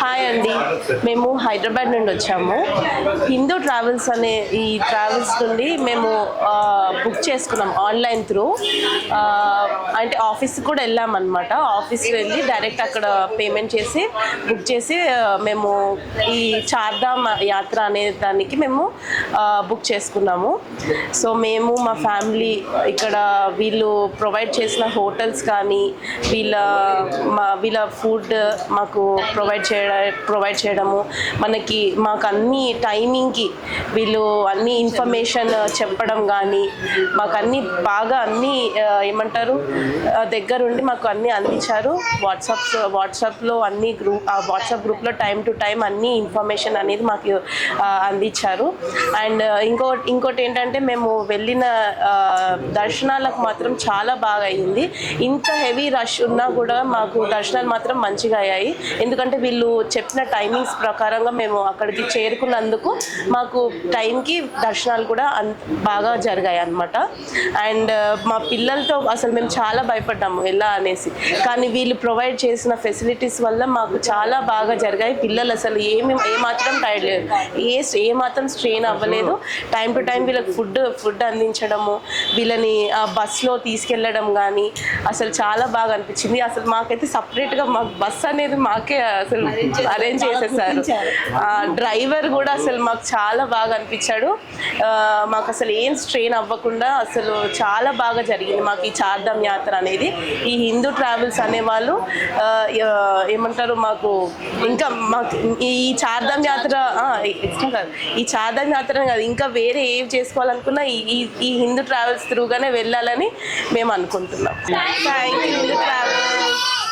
Hi అండి, మేము హైదరాబాద్ నుండి వచ్చాము. హిందూ ట్రావెల్స్ అనే ఈ ట్రావెల్స్ నుండి మేము బుక్ చేసుకున్నాం ఆన్లైన్ త్రూ. అంటే ఆఫీస్కి కూడా వెళ్ళామన్నమాట. ఆఫీస్కి వెళ్ళి డైరెక్ట్ అక్కడ పేమెంట్ చేసి బుక్ చేసి మేము ఈ చార్ధామ్ యాత్ర అనే దానికి మేము బుక్ చేసుకున్నాము. సో మేము మా ఫ్యామిలీ ఇక్కడ వీళ్ళు ప్రొవైడ్ చేసిన హోటల్స్ కానీ వీళ్ళ ఫుడ్ మాకు ప్రొవైడ్ చేయడము, మాకు అన్ని టైమింగ్కి వీళ్ళు అన్ని ఇన్ఫర్మేషన్ చెప్పడం కానీ మాకు అన్నీ బాగా అన్నీ ఏమంటారు దగ్గరుండి మాకు అన్నీ అందించారు. వాట్సాప్లో అన్ని వాట్సాప్ గ్రూప్లో టైం టు టైం అన్ని ఇన్ఫర్మేషన్ అనేది మాకు అందించారు. అండ్ ఇంకోటి ఏంటంటే మేము వెళ్ళిన దర్శనాలకు మాత్రం చాలా బాగా అయ్యింది. ఇంత హెవీ రష్ ఉన్నా కూడా మాకు దర్శనాలు మాత్రం మంచిగా అయ్యాయి. ఎందుకంటే వీళ్ళు చెప్పిన టైమింగ్స్ ప్రకారంగా మేము అక్కడికి చేరుకున్నందుకు మాకు టైంకి దర్శనాలు కూడా బాగా జరిగాయి అన్నమాట. అండ్ మా పిల్లలతో అసలు మేము చాలా భయపడ్డాము ఎలా అనేసి, కానీ వీళ్ళు ప్రొవైడ్ చేసిన ఫెసిలిటీస్ వల్ల మాకు చాలా బాగా జరిగాయి. పిల్లలు అసలు ఏమాత్రం టైర్డ్ లేదు, ఏమాత్రం స్ట్రెయిన్ అవ్వలేదు. టైం టు టైం వీళ్ళకి ఫుడ్ అందించడము, వీళ్ళని బస్లో తీసుకెళ్ళడం కానీ అసలు చాలా బాగా అనిపించింది. అసలు మాకైతే సపరేట్గా మాకు బస్ అనేది మాకే అసలు అరేంజ్ చేసేసారు. డ్రైవర్ కూడా అసలు మాకు చాలా బాగా అనిపించాడు. మాకు అసలు ఏం స్ట్రెయిన్ అవ్వకుండా అసలు చాలా బాగా జరిగింది మాకు ఈ చార్ధామ్ యాత్ర అనేది. ఈ హిందూ ట్రావెల్స్ అనేవాళ్ళు ఏమంటారు మాకు ఈ చార్ధామ్ యాత్ర ఎక్స్ట్రా కాదు, ఈ చార్ధామ్ యాత్ర కాదు, ఇంకా వేరే ఏం చేసుకోవాలనుకున్నా ఈ హిందూ ట్రావెల్స్ త్రూగానే వెళ్ళాలని మేము అనుకుంటున్నాం. Thank you Hindu travels.